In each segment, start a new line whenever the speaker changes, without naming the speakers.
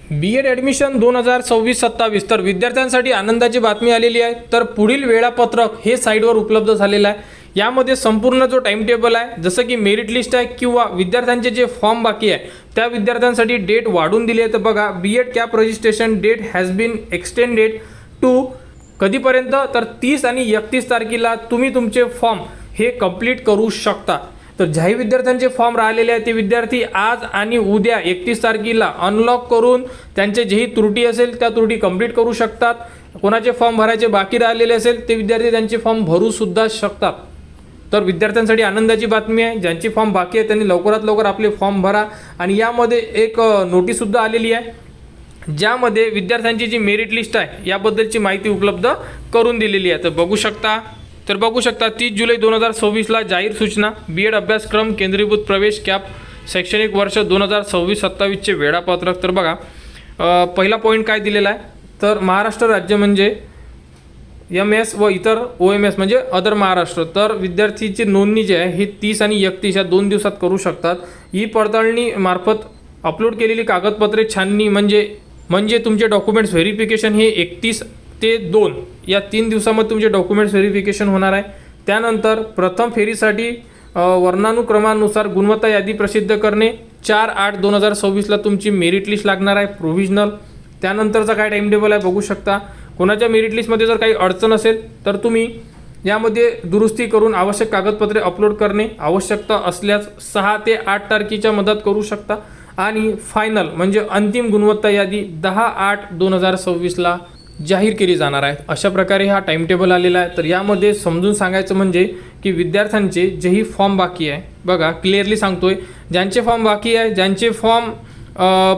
B.Ed admission 2026-27 तर विद्यार्थ्यांसाठी आनंदाची बातमी आलेली आहे। तर पुढील वेळापत्रक हे साईटवर उपलब्ध झालेलं आहे। यामध्ये संपूर्ण जो टाइम टेबल आहे, जसं की मेरिट लिस्ट आहे किंवा विद्यार्थ्यांचे जे फॉर्म बाकी आहे त्या विद्यार्थ्यांसाठी डेट वाढून दिली आहे। तर बघा, B.Ed CAP registration date has been extended to कधीपर्यंत, तर 30 आणि 31 तारखेला तुम्ही तुमचे फॉर्म हे कंप्लीट करू शकता। तर ज्याही विद्यार्थ्यांचे फॉर्म राहिलेले आहेत ते विद्यार्थी आज आणि उद्या 31 तारखेला अनलॉक करून त्यांचे जेही त्रुटी असेल त्या त्रुटी कंप्लीट करू शकतात। कोणाचे फॉर्म भरायचे बाकी राहिलेले असेल ते विद्यार्थी त्यांचे फॉर्म भरू सुद्धा शकतात। तर विद्यार्थ्यांसाठी आनंदाची बातमी आहे, ज्यांचे फॉर्म बाकी आहे त्यांनी लवकरात लवकर आपले फॉर्म भरा। आणि यामध्ये एक नोटीस सुद्धा आलेली आहे, ज्यामध्ये विद्यार्थ्यांची जी मेरिट लिस्ट आहे याबद्दलची माहिती उपलब्ध करून दिलेली आहे। तर बघू शकता 30 जुलै 2026ला जाहीर सूचना, B.Ed अभ्यासक्रम केंद्रीभूत प्रवेश कॅप शैक्षणिक वर्ष 2026-27चे वेळापत्रक। तर बघा, पहिला पॉईंट काय दिलेला आहे, तर महाराष्ट्र राज्य म्हणजे MS व इतर OMS म्हणजे अदर महाराष्ट्र, तर विद्यार्थीची नोंदणी जी आहे ही 30 आणि 31 या 2 दिवसात करू शकतात। ही पडताळणी मार्फत अपलोड केलेली कागदपत्रे छाननी म्हणजे तुमचे डॉक्युमेंट्स व्हेरिफिकेशन हे 31 ते 2 या 3 दिवसामध्ये तुमचे डॉक्युमेंट्स व्हेरिफिकेशन होणार आहे। त्यानंतर प्रथम फेरीसाठी वर्णानुक्रमानुसार गुणवत्ता यादी प्रसिद्ध करणे, 4/8/2026ला तुमची मेरिट लिस्ट लागणार आहे प्रोव्हिजनल। त्यानंतरचा काय टाइम टेबल आहे बघू शकता। कोणाच्या मेरिट लिस्टमध्ये जर काही अडचण असेल तर तुम्ही यामध्ये दुरुस्ती करून आवश्यक कागदपत्रे अपलोड करणे, आवश्यकता असल्यास 6 ते 8 तारखेच्या मदत करू शकता। आणि फायनल म्हणजे अंतिम गुणवत्ता यादी 10/8/2026ला जाहीर केली जाणार आहे। अशा प्रकारे हा टाइम टेबल आलेला आहे। तर यामध्ये समजून सांगायचं म्हणजे की विद्यार्थ्यांचे जेही फॉर्म बाकी आहे, बघा क्लिअरली सांगतोय, ज्यांचे फॉर्म बाकी आहे, ज्यांचे फॉर्म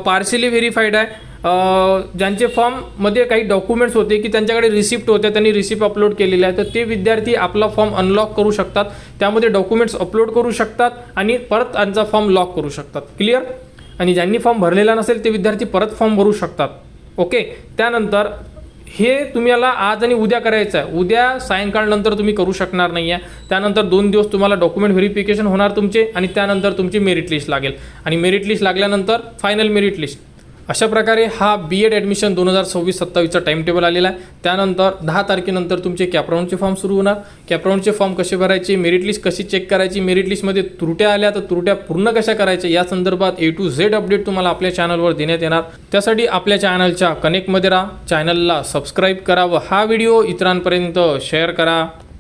पार्शियली व्हेरीफाईड आहे, ज्यांचे फॉर्ममध्ये काही डॉक्युमेंट्स होते की त्यांच्याकडे रिसिप्ट होत्या, त्यांनी रिसिप्ट अपलोड केलेले आहे, तर ते विद्यार्थी आपला फॉर्म अनलॉक करू शकतात, त्यामध्ये डॉक्युमेंट्स अपलोड करू शकतात आणि परत त्यांचा फॉर्म लॉक करू शकतात। क्लिअर? आणि ज्यांनी फॉर्म भरलेला नसेल ते विद्यार्थी परत फॉर्म भरू शकतात। ओके, त्यानंतर हे तुम्हाला आज आणि उद्या करायचं आहे, उद्या सायंकाळनंतर तुम्ही करू शकणार नाही आहे। त्यानंतर 2 दिवस तुम्हाला डॉक्युमेंट व्हेरिफिकेशन होणार तुमचे आणि त्यानंतर तुमची मेरिट लिस्ट लागेल आणि मेरिट लिस्ट लागल्यानंतर फायनल मेरिट लिस्ट। अशा प्रकारे हा B.Ed ॲडमिशन 2026-27चा टाइम टेबल आलेला आहे। त्यानंतर 10 तारखेनंतर तुमचे कॅपराऊंडचे फॉर्म सुरू होणार। कॅपराऊंडचे फॉर्म कसे भरायचे, मेरिट लिस्ट कशी चेक करायची, मेरिट लिस्टमध्ये त्रुट्या आल्या तर त्रुट्या पूर्ण कशा करायच्या, या संदर्भात A to Z अपडेट तुम्हाला आपल्या चॅनलवर देण्यात येणार। त्यासाठी आपल्या चॅनलच्या कनेक्टमध्ये राहा, चॅनलला सबस्क्राईब करा व हा व्हिडिओ इतरांपर्यंत शेअर करा।